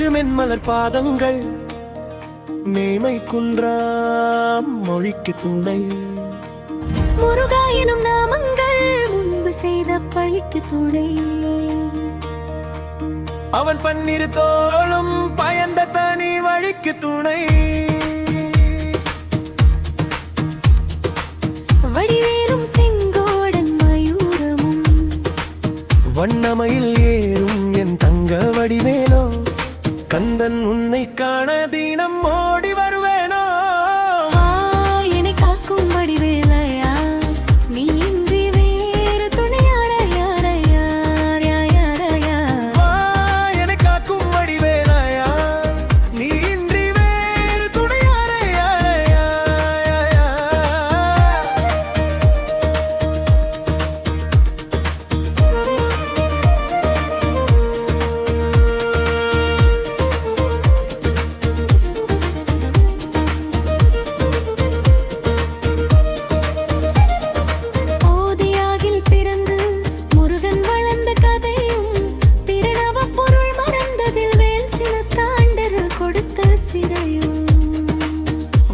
திருமென்மலர் பாதங்கள் மேமை குன்றாம் மொழிக்கு துணை. முருகா எனும் நாமங்கள் முன்பு செய்த பழிக்கு துணை. அவன் பன்னிரு தோளும் பயந்த தனி வழிக்கு துணை. வடிவேலும் செங்கோடன் மயூரமும் வண்ணமயில் ஏறும் என் தங்க வடிவேலோ, கந்தன் உன்னை காண தினம் ஓடி வருவேனோ. என்னை காக்கும் வடிவேலையா, நீ இன்றி வேறு துணையாட யாரையா யாரையா. என்னை காக்கும் வடிவேலையா, நீ இன்றி வேறு துணையாட யாரையா.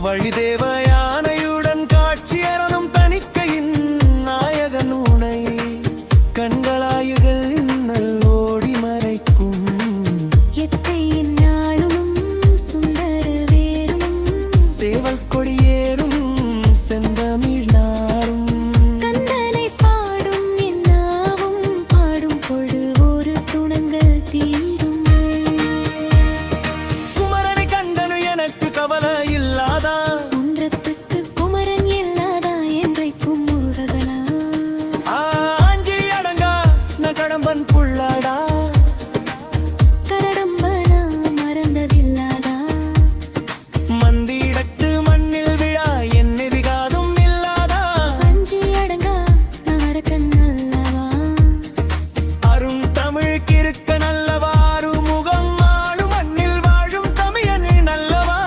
வழிதேவயானையுடன் காட்சி அறனும் தணிக்கையின் நாயகன் உனை கண்களாயுகள் நல்லோடி மறைக்கும். எத்தையின் நாளும் சுந்தர வேரும் சேவல் கொடியேறும் செந்தமிழாரும் கந்தனை பாடும் என்னாவும் பாடும் பொழு ஒரு துணங்கள் தீரும். குமரனை கண்டனு எனக்கு கவலை இல்லாதா, குன்றத்துக்கு குமரன் இல்லாதா என்றைக்கும் முருகனா. ஆஞ்சி அடங்கா நான் கடம்பன் புள்ளடா, கரடம்பனா மறந்ததில்லாதா. மந்திடத்து மண்ணில் விழா என்னை விகாதும் இல்லாதா. அஞ்சி அடங்கா நாரக்கன் அல்லவா, அரும் தமிழ் கிறுக்க நல்லவா, அருமுகம் ஆளும் மண்ணில் வாழும் தமிழனு நல்லவா.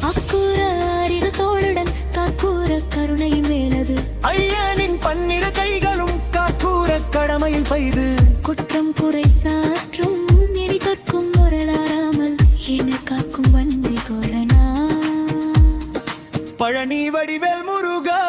அக்கூற அறிவு தோளுடன் காக்கூற கருணை மேலது. ஐயனின் பன்னிரு கைகளும் காக்கூற கடமையில் பெய்து. குற்றம் குறை சாற்றும் நெறி கற்கும் முரளாராமல் என காக்கும் வண்டி கோலனா. பழனி வடிவேல் முருகா.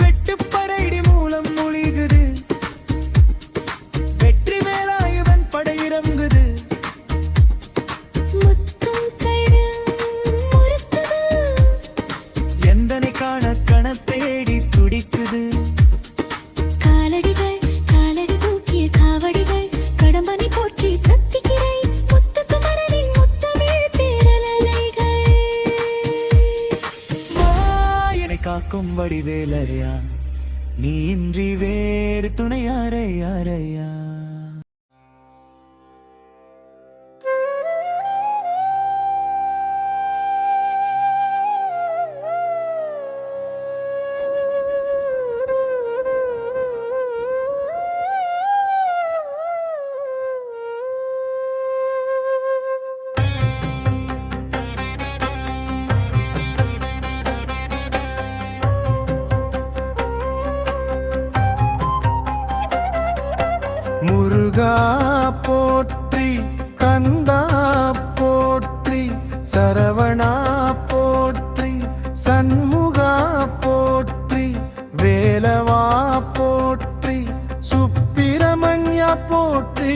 வெட்டுப்படைடி மூலம் மொழிகுது, வெற்றி மேலாயுதன் படையிறங்குது. முத்தும் கைடும் முறுக்குது, எந்தனை காண கண தேடி துடிக்குது. காலடிகள் காலடி தூக்கிய காவடிகள் கடம்பனை போற்றி சத்திக்கிரை முத்துக்குமரனின் முத்தமிழ் பேரலைகள். என்னை காக்கும் வடிவேலையா, நீ இன்றி வேறு துணை யாரையா. முருகா போற்றி, கந்தா போற்றி, சரவணா போற்றி, சண்முகா போற்றி, வேலவா போற்றி, சுப்பிரமணியா போற்றி,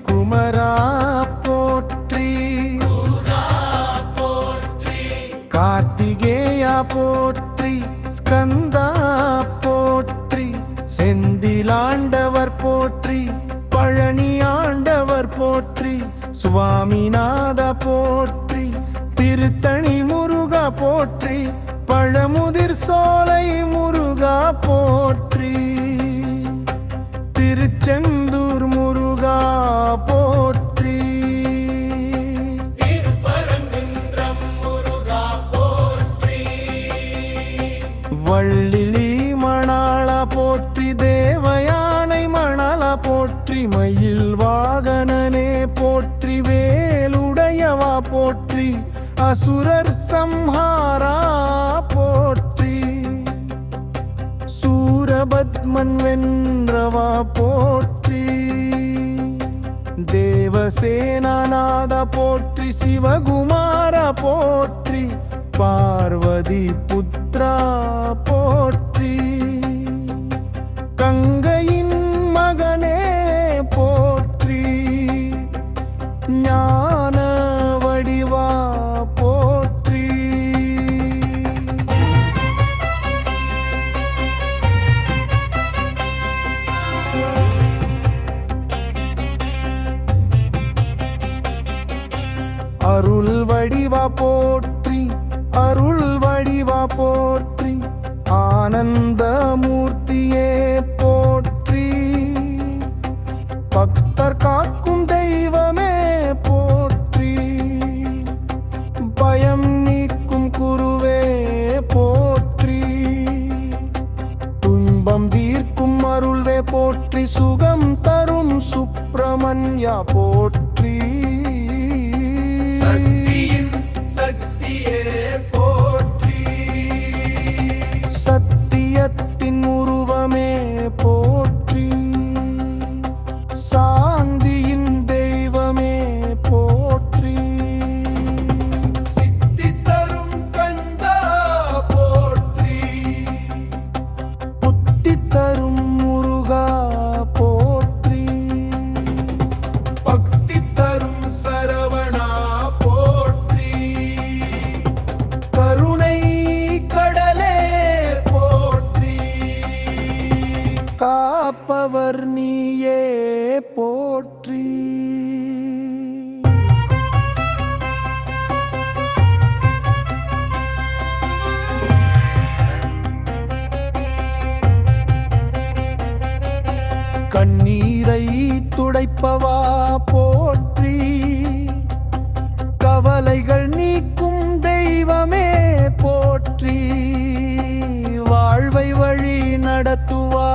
குமரா போற்றி, கார்த்திகேயா போற்றி, ஸ்கந்தா போற்றி, செந்திலாண்டவர் போற்றி, பழனி ஆண்டவர் போற்றி, சுவாமிநாத போற்றி, திருத்தணி முருகா போற்றி, பழமுதிர் சோலை முருகா போற்றி, திருச்செந்தூர் முருகா போற்றி. நாதா போற்றி தேவயானை மணலா போற்றி மயில் வாகனனே போற்றி வேலுடையவா போற்றி அசுரர் சம்ஹாரா போற்றி சூரபத்மன் வென்றவா போற்றி தேவசேனாநாதா போற்றி சிவகுமாரா போற்றி பார்வதி புத்ரா போற்றி கங்கையின் மகனே போற்றி ஞான வடிவா போற்றி அருள் வடிவா போற்றி அருள் வடிவா போற்றி ஆனந்த மூர்த்தியே போற்றி பக்தர் காக்கும் தெய்வமே போற்றி பயம் நீக்கும் குருவே போற்றி துன்பம் தீர்க்கும் அருள்வே போற்றி சுகம் தரும் சுப்பிரமணியா போற்றி சக்தியின் சக்தியே போற்றி சத்தியத்தின் உருவமே போற்றி சாந்தியின் தெய்வமே போற்றி சித்தி தரும் கந்தா போற்றி புத்தி தரும் முருகா போற்றி பக்தி தரும் சரவணா போற்றி கருணை கடலே போற்றி காப்பவர் நீயே போற்றி கண்ணீரை துடைப்பவா போற்றி கவலைகள் நீக்கும் தெய்வமே போற்றி வாழ்வை வழி நடத்துவா